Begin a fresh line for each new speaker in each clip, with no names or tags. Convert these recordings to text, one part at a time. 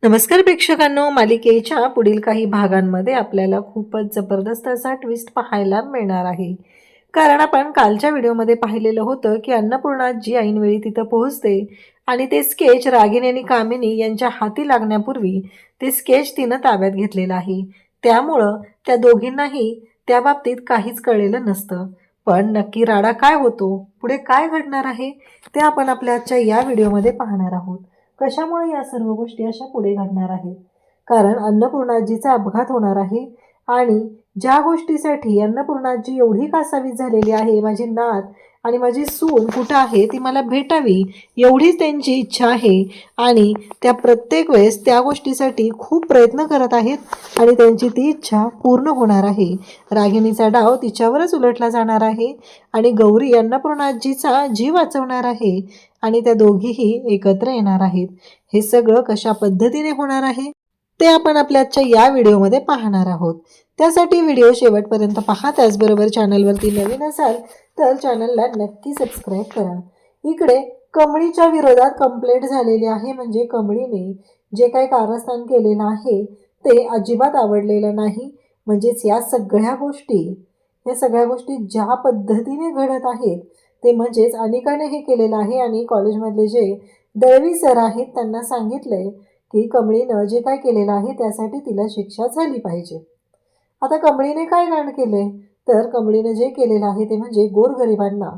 नमस्कार प्रेक्षकांनो, मालिकेच्या पुढील काही भागांमध्ये आपल्याला खूपच जबरदस्त असा ट्विस्ट पाहायला मिळणार आहे. कारण आपण कालच्या व्हिडिओमध्ये पाहिलेलं होतं की अन्नपूर्णाजी ऐनवेळी तिथं पोहोचते आणि ते स्केच रागिनी आणि कामिनी यांच्या हाती लागण्यापूर्वी ते स्केच तिनं ताब्यात घेतलेलं आहे. त्यामुळं त्या दोघींनाही त्या बाबतीत काहीच कळलेलं नसतं. पण नक्की राडा काय होतो, पुढे काय घडणार आहे, ते आपण आपल्या आजच्या या व्हिडिओमध्ये पाहणार आहोत. कशामुळे या सर्व गोष्टी अशा पुढे घडणार आहेत? कारण अन्नपूर्णाजीचा अपघात होणार आहे आणि ज्या गोष्टीसाठी अन्नपूर्णाजी एवढी कासावीस झालेली आहे, माझी नात आणि माझी सून कुठं आहे ती मला भेटावी एवढीच त्यांची इच्छा आहे आणि त्या प्रत्येक वेळेस त्या गोष्टीसाठी खूप प्रयत्न करत आहेत आणि त्यांची ती इच्छा पूर्ण होणार आहे. रागिणीचा डाव तिच्यावरच उलटला जाणार आहे आणि गौरी अन्नपूर्णाजीचा जीव वाचवणार आहे आणि त्या दोघीही एकत्र येणार आहेत. हे सगळं कशा पद्धतीने होणार आहे ते आपण आपल्या आजच्या या व्हिडिओमध्ये पाहणार आहोत. त्यासाठी व्हिडिओ शेवटपर्यंत पहा. त्याचबरोबर चॅनलवरती नवीन असाल तर चॅनलला नक्की सबस्क्राईब करा. इकडे कमळीच्या विरोधात कंप्लेंट झालेली आहे. म्हणजे कमळीने जे काही कारस्थान केलेलं आहे ते अजिबात आवडलेलं नाही. म्हणजेच या सगळ्या गोष्टी ज्या पद्धतीने घडत आहेत ते म्हणजेच अनिकाने हे केलेलं आहे आणि कॉलेजमधले जे दळवी सर आहेत त्यांना सांगितलंय की कमळीनं जे काय केलेलं आहे त्यासाठी तिला शिक्षा झाली पाहिजे. आता कमळीने काय कांड केले तर कमळीनं जे केलेलं आहे ते म्हणजे गोरगरिबांना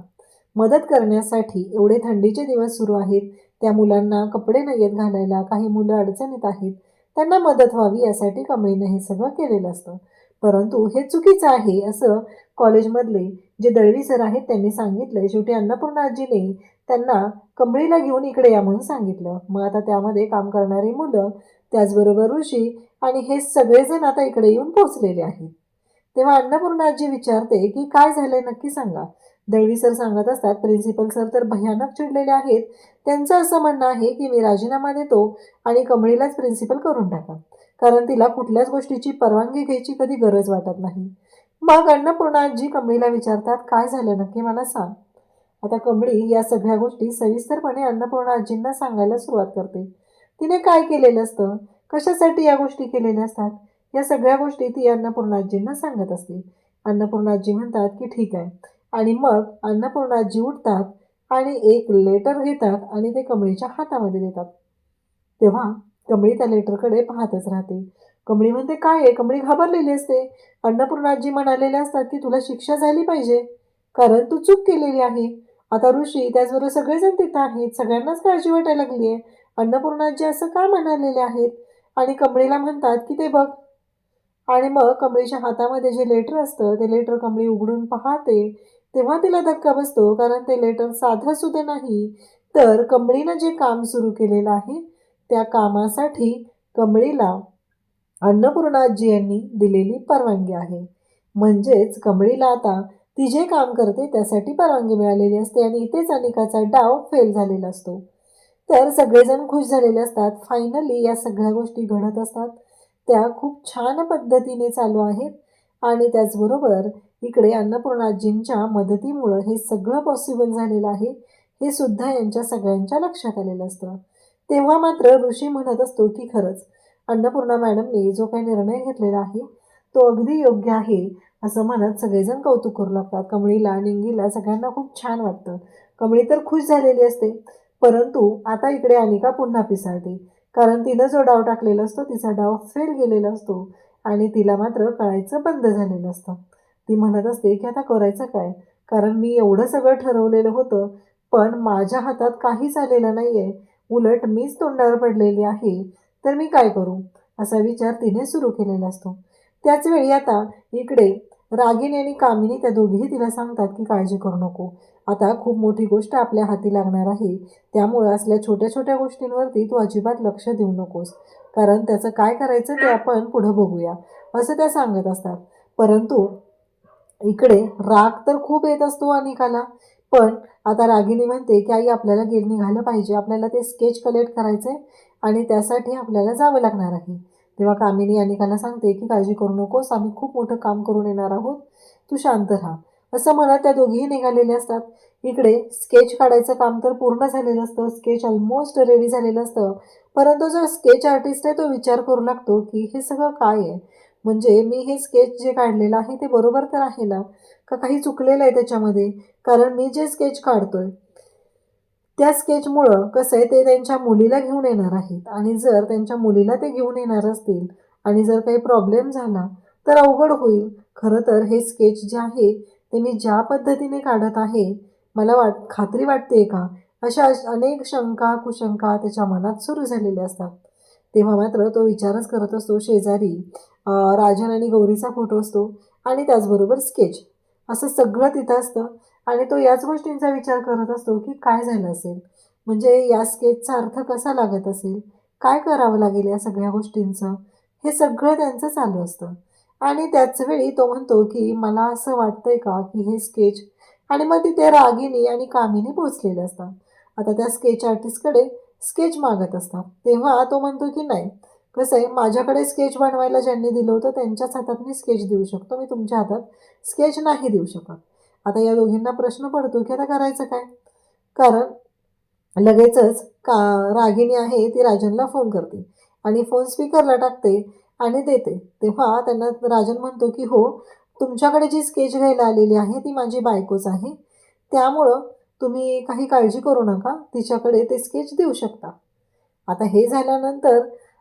मदत करण्यासाठी एवढे थंडीचे दिवस सुरू आहेत, त्या मुलांना कपडे नाहीत घालायला, काही मुलं अडचणीत आहेत, त्यांना मदत व्हावी यासाठी कमळीनं हे सगळं केलेलं असतं. परंतु हे चुकीचं आहे असं कॉलेजमधले जे दळवी सर आहेत त्यांनी सांगितलंय. शेवटी अन्नपूर्णाजीने त्यांना कमळीला घेऊन इकडे या म्हणून सांगितलं. मग आता त्यामध्ये काम करणारी मुलं, त्याचबरोबर ऋषी आणि हे सगळेजण आता इकडे येऊन पोहोचलेले आहेत. तेव्हा अन्नपूर्णाजी विचारते की काय झालंय नक्की सांगा. दळवी सर सांगत असतात प्रिन्सिपल सर तर भयानक चिडलेले आहेत. त्यांचं असं म्हणणं आहे की मी राजीनामा देतो आणि कमळीलाच प्रिन्सिपल करून टाका, कारण तिला कुठल्याच गोष्टीची परवानगी घ्यायची कधी गरज वाटत नाही. मग अन्नपूर्णाजी कमळीला विचारतात काय झालं नक्की मला सांग. आता कमळी या सगळ्या गोष्टी सविस्तरपणे अन्नपूर्णाजींना सांगायला सुरुवात करते. तिने काय केलेलं असतं, कशासाठी या गोष्टी केलेल्या असतात, या सगळ्या गोष्टी ती अन्नपूर्णाजींना सांगत असते. अन्नपूर्णाजी म्हणतात की ठीक आहे आणि मग अन्नपूर्णाजी उठतात आणि एक लेटर घेतात आणि ते कमळीच्या हातामध्ये देतात. तेव्हा कमळी त्या लेटरकडे पाहतच राहते. कमळी म्हणते काय आहे. कमळी घाबरलेली असते. अन्नपूर्णाजी म्हणालेले असतात की तुला शिक्षा झाली पाहिजे कारण तू चूक केलेली आहे. आता ऋषी त्याचबरोबर सगळेजण तिथं आहेत, सगळ्यांनाच काळजी वाटायला लागली आहे. अन्नपूर्णाजी असं का म्हणालेले आहेत आणि कमळीला म्हणतात की ते बघ. आणि मग कमळीच्या हातामध्ये जे लेटर असतं ते लेटर कमळी उघडून पाहते. तेव्हा तिला धक्का बसतो, कारण ते लेटर साधं सुद्धा नाही तर कमळीनं जे काम सुरू केलेलं आहे त्या कामासाठी कमळीला अन्नपूर्णाजी यांनी दिलेली परवानगी आहे. म्हणजेच कमळीला आता ती जे काम करते त्यासाठी परवानगी मिळालेली असते आणि इथेच अनिकाचा डाव फेल झालेला असतो. तर सगळेजण खुश झालेले असतात. फायनली या सगळ्या गोष्टी घडत असतात त्या खूप छान पद्धतीने चालू आहेत आणि त्याचबरोबर इकडे अन्नपूर्णाजींच्या मदतीमुळं हे सगळं पॉसिबल झालेलं आहे हे सुद्धा यांच्या सगळ्यांच्या लक्षात आलेलं असतं. तेव्हा मात्र ऋषी म्हणत असतो की खरंच अन्नपूर्णा मॅडमने जो काही निर्णय घेतलेला आहे तो अगदी योग्य आहे असं म्हणत सगळेजण कौतुक करू लागतात. कमळीला, निंगीला सगळ्यांना खूप छान वाटतं. कमळी तर खुश झालेली असते. परंतु आता इकडे अनिका पुन्हा पिसाळते, कारण तिनं जो डाव टाकलेला असतो तिचा डाव फेल गेलेला असतो आणि तिला मात्र कळायचं बंद झालेलं असतं. ती म्हणत असते की आता करायचं काय, कारण मी एवढं सगळं ठरवलेलं होतं पण माझ्या हातात काहीच आलेलं नाही आहे, उलट मीच तोंडावर पडलेली आहे, तर मी काय करू असा विचार तिने सुरू केलेला असतो. त्याचवेळी आता इकडे रागिनी आणि कामिनी त्या दोघीही तिला सांगतात की काळजी करू नको, आता खूप मोठी गोष्ट आपल्या हाती लागणार आहे, त्यामुळं असल्या छोट्या छोट्या गोष्टींवरती तू अजिबात लक्ष देऊ नकोस, कारण त्याचं काय करायचं ते आपण पुढं बघूया असं त्या सांगत असतात. परंतु इकडे राग तर खूप येत असतो अनिकाला. पण आता रागिनी म्हणते की आई आपल्याला निघालं पाहिजे, आपल्याला ते स्केच कलेक्ट करायचंय आणि त्यासाठी आपल्याला जावं लागणार आहे. तेव्हा कामिनी अनिकाला सांगते की काळजी करू नकोस, आम्ही खूप मोठं काम करून येणार आहोत, तू शांत राहा असं म्हणत त्या दोघीही निघालेले असतात. इकडे स्केच काढायचं काम तर पूर्ण झालेलं असतं, स्केच ऑलमोस्ट रेडी झालेलं असतं. परंतु जो स्केच आर्टिस्ट आहे तो विचार करू लागतो की हे सगळं काय आहे, म्हणजे मी हे स्केच जे काढलेलं आहे ते बरोबर तर आहे ना, का काही चुकलेलं आहे त्याच्यामध्ये. कारण मी जे स्केच काढतोय त्या स्केचमुळं कसं आहे, ते त्यांच्या मुलीला घेऊन येणार आहेत आणि जर त्यांच्या मुलीला ते घेऊन येणार असतील आणि जर काही प्रॉब्लेम झाला तर अवघड होईल. खरं तर हे स्केच जे आहे ते मी ज्या पद्धतीने काढत आहे, मला खात्री वाटते का, अशा अनेक शंका कुशंका त्याच्या मनात सुरू झालेल्या असतात. तेव्हा मात्र तो विचारच करत असतो. शेजारी राजन आणि गौरीचा फोटो असतो आणि त्याचबरोबर स्केच, असं सगळं तिथं असतं. आणि तो याच गोष्टींचा विचार करत असतो की काय झालं असेल, म्हणजे या स्केचचा अर्थ कसा लागत असेल, काय करावं लागेल या सगळ्या गोष्टींचं, हे सगळं त्यांचं चालू असतं. आणि त्याच वेळी तो म्हणतो की मला असं वाटतंय का की हे स्केच, आणि मग तिथे रागिनी आणि कामिनी पोचलेले असतात. आता त्या स्केच आर्टिस्टकडे स्केच मागत असतात. तेव्हा तो म्हणतो की नाही, कसं आहे, माझ्याकडे स्केच बनवायला ज्यांनी दिलं होतं त्यांच्याच हातात मी स्केच देऊ शकतो, मी तुमच्या हातात स्केच नाही देऊ शकत. आता या दोघींना प्रश्न पडतो की आता करायचं काय. कारण लगेचच रागिनी आहे ती राजनला फोन करते आणि फोन स्पीकरला टाकते आणि देते. तेव्हा त्यांना राजन म्हणतो की हो, तुमच्याकडे जी स्केच घ्यायला आलेली आहे ती माझी बायकोच आहे, त्यामुळं तुम्ही काही काळजी करू नका, तिच्याकडे ते स्केच देऊ शकता. आता हे झाल्यानंतर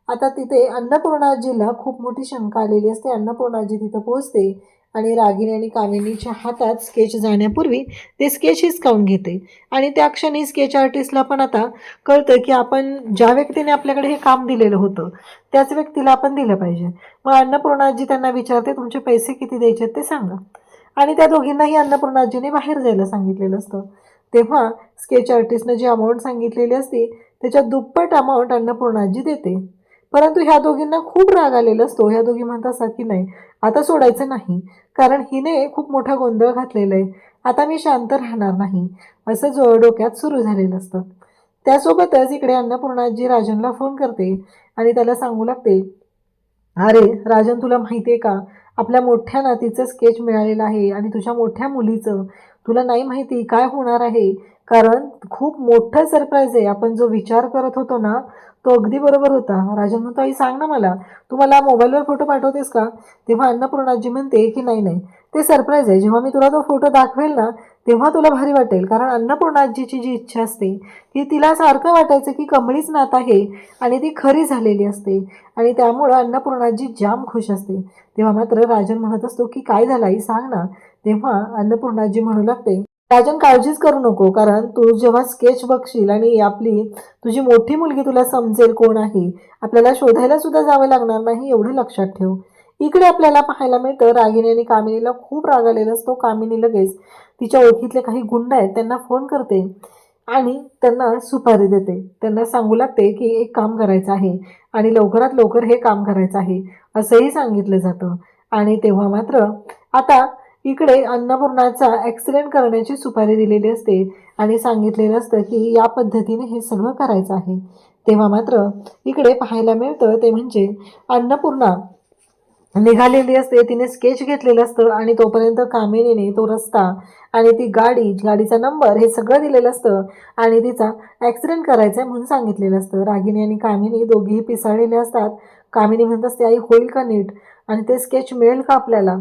आता तिथे अन्नपूर्णाजीला खूप मोठी शंका आलेली असते. अन्नपूर्णाजी तिथं पोहोचते आणि रागिनी आणि कामिनीच्या हातात स्केच जाण्यापूर्वी ते स्केच हिसकावून घेते. आणि त्या क्षणी स्केच आर्टिस्टला पण आता कळतं की आपण ज्या व्यक्तीने आपल्याकडे हे काम दिलेलं होतं त्याच व्यक्तीला आपण दिलं पाहिजे. मग अन्नपूर्णाजी त्यांना विचारते, तुमचे पैसे किती द्यायचे ते सांगा. आणि त्या दोघींनाही अन्नपूर्णाजीने बाहेर जायला सांगितलेलं असतं. तेव्हा स्केच आर्टिस्टनं जी अमाऊंट सांगितलेली असते त्याच्या दुप्पट अमाऊंट अन्नपूर्णाजी देते. परंतु ह्या दोघींना खूप राग आलेला असतो. ह्या दोघी म्हणत असतात की नाही, आता सोडायचं नाही, कारण हिने खूप मोठा गोंधळ घातलेला आहे, आता मी शांत राहणार नाही, असं डोक्यात सुरू झालेलं असतं. त्यासोबतच इकडे अन्नपूर्णाजी राजनला फोन करते आणि त्याला सांगू लागते, अरे राजन, तुला माहिती आहे का, आपल्या मोठ्या नातीचं स्केच मिळालेलं आहे आणि तुझ्या मोठ्या मुलीचं, तुला नाही माहिती काय होणार आहे, कारण खूप मोठं सरप्राईज आहे. आपण जो विचार करत होतो ना तो अगदी बरोबर होता. राजन म्हणतो, आई सांग ना मला, तू मला मोबाईलवर फोटो पाठवतेस का. तेव्हा अन्नपूर्णाजी म्हणते की नाही नाही, ते सरप्राईज आहे, जेव्हा मी तुला तो फोटो दाखवेल ना तेव्हा तुला भारी वाटेल. कारण अन्नपूर्णाजीची जी इच्छा असते की तिला सारखं वाटायचं की कमळीच नात आहे आणि ती खरी झालेली असते आणि त्यामुळं अन्नपूर्णाजी जाम खुश असते. तेव्हा मात्र राजन म्हणत असतो की काय झालं आई सांग ना. तेव्हा अन्नपूर्णाजी म्हणू लागते, राजन काळजीच करू नको, कारण तू जेव्हा स्केच बघशील आणि आपली तुझी मोठी मुलगी तुला समजेल कोण आहे, आपल्याला शोधायला सुद्धा जावं लागणार नाही, एवढं लक्षात ठेव. इकडे आपल्याला पाहायला मिळतं रागिनी आणि कामिनीला खूप राग आलेला असतो. कामिनी लगेच तिच्या ओळखीतले काही गुंड आहेत त्यांना फोन करते आणि त्यांना सुपारी देते. त्यांना सांगू लागते की एक काम करायचं आहे आणि लवकरात लवकर हे काम करायचं आहे असंही सांगितलं जातं. आणि तेव्हा मात्र आता इकडे अन्नपूर्णाचा ॲक्सिडेंट करण्याची सुपारी दिलेली असते आणि सांगितलेलं असतं की या पद्धतीने हे सगळं करायचं आहे. तेव्हा मात्र इकडे पाहायला मिळतं ते म्हणजे अन्नपूर्णा निघालेली असते, तिने स्केच घेतलेलं असतं आणि तोपर्यंत कामिनीने तो रस्ता आणि ती गाडीचा नंबर हे सगळं दिलेलं असतं आणि तिचा ॲक्सिडेंट करायचा आहे म्हणून सांगितलेलं असतं. रागिनी आणि कामिनी दोघीही पिसाळलेले असतात. कामिनी म्हणत असते, आई होईल का नीट आणि ते स्केच मिळेल का आपल्याला.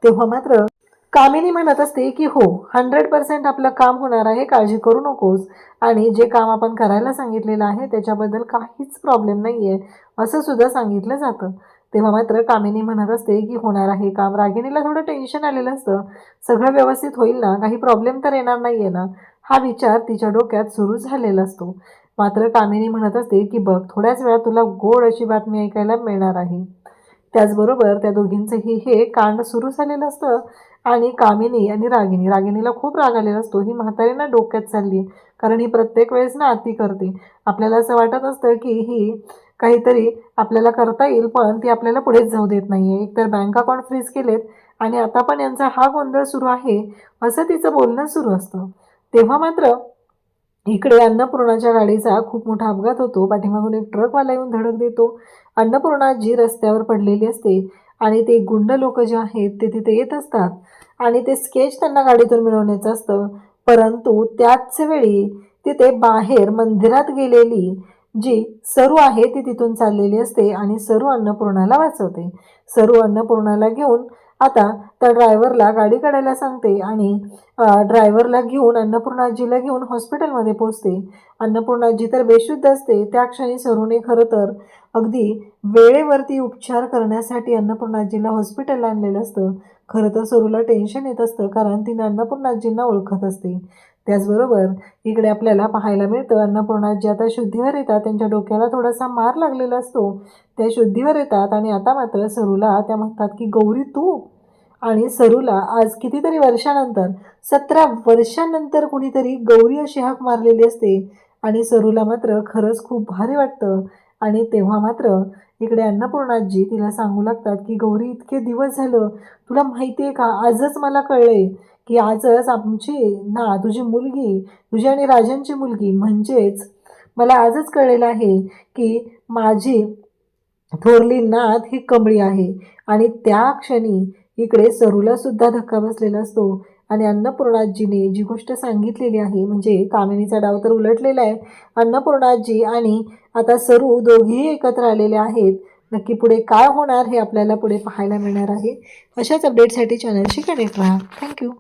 तेव्हा मात्र कामिनी म्हणत असते की हो, 100% आपलं काम होणार आहे, काळजी करू नकोस, आणि जे काम आपण करायला सांगितलेलं आहे त्याच्याबद्दल काहीच प्रॉब्लेम नाही आहे असं सुद्धा सांगितलं जातं. तेव्हा मात्र कामिनी म्हणत असते की होणार आहे काम. रागिनीला थोडं टेन्शन आलेलं असतं, सगळं व्यवस्थित होईल ना, काही प्रॉब्लेम तर येणार नाही आहे ना, हा विचार तिच्या डोक्यात सुरू झालेला असतो. मात्र कामिनी म्हणत असते की बघ, थोड्याच वेळात तुला गोड अशी बातमी ऐकायला मिळणार आहे. त्याचबरोबर त्या दोघींचंही हे कांड सुरू झालेलं असतं आणि कामिनी आणि रागिनीला खूप राग आलेला असतो. ही म्हातारी ना डोक्यात चालली, कारण ही प्रत्येक वेळेस ना अति करते. आपल्याला असं वाटत असतं की ही काहीतरी आपल्याला करता येईल, पण ती आपल्याला पुढेच जाऊ देत नाही आहे. एकतर बँक अकाउंट फ्रीज केलेत आणि आता पण यांचा हा गोंधळ सुरू आहे असं तिचं बोलणं सुरू असतं. तेव्हा मात्र इकडे अन्नपूर्णाच्या गाडीचा खूप मोठा अपघात होतो. पाठीमागून एक ट्रकवाला येऊन धडक देतो. अन्नपूर्णा जी रस्त्यावर पडलेली असते आणि ते गुंड लोक जे आहेत ते तिथे येत असतात आणि ते स्केच त्यांना गाडीतून मिळवण्याचं असतं. परंतु त्याच वेळी तिथे बाहेर मंदिरात गेलेली जी सरू आहे ती तिथून चाललेली असते आणि सरू अन्नपूर्णाला वाचवते. सरू अन्नपूर्णाला घेऊन आता त्या ड्रायव्हरला गाडी काढायला सांगते आणि ड्रायव्हरला घेऊन अन्नपूर्णाजीला घेऊन हॉस्पिटलमध्ये पोहोचते. अन्नपूर्णाजी तर बेशुद्ध असते. त्या क्षणी सरूने खरं तर अगदी वेळेवरती उपचार करण्यासाठी अन्नपूर्णाजीला हॉस्पिटलला आणलेलं असतं. खरं तर सरूला टेन्शन येत असतं कारण तिने अन्नपूर्णाजींना ओळखत असते. त्याचबरोबर इकडे आपल्याला पाहायला मिळतं अन्नपूर्णाजी आता शुद्धीवर येतात. त्यांच्या डोक्याला थोडासा मार लागलेला असतो. त्या शुद्धीवर येतात आणि आता मात्र सरूला त्या म्हणतात की गौरी तू. आणि सरूला आज कितीतरी वर्षानंतर 17 वर्षांनंतर कुणीतरी गौरी अशी हाक मारलेली असते आणि सरूला मात्र खरंच खूप भारी वाटतं. आणि तेव्हा मात्र इकडे अन्नपूर्णाजी तिला सांगू लागतात की गौरी इतके दिवस झालं तुला माहिती आहे का, आजच मला कळलंय की आजच आमची ना तुझी मुलगी, तुझी आणि राजांची मुलगी म्हणजेच मला आजच कळलेलं आहे की माझी थोरली नात ही कमळी आहे. आणि त्या क्षणी इकडे सरूला सुद्धा धक्का बसलेला असतो आणि अन्नपूर्णाजीने जी गोष्ट सांगितलेली आहे म्हणजे कामिनीचा डाव तर उलटलेला आहे. अन्नपूर्णाजी आणि आता सरू दोघेही एकत्र आलेले आहेत. नक्की पुढे काय होणार हे आपल्याला पुढे पाहायला मिळणार आहे. अशाच अपडेटसाठी चॅनलशी कनेक्ट राहा. थँक्यू.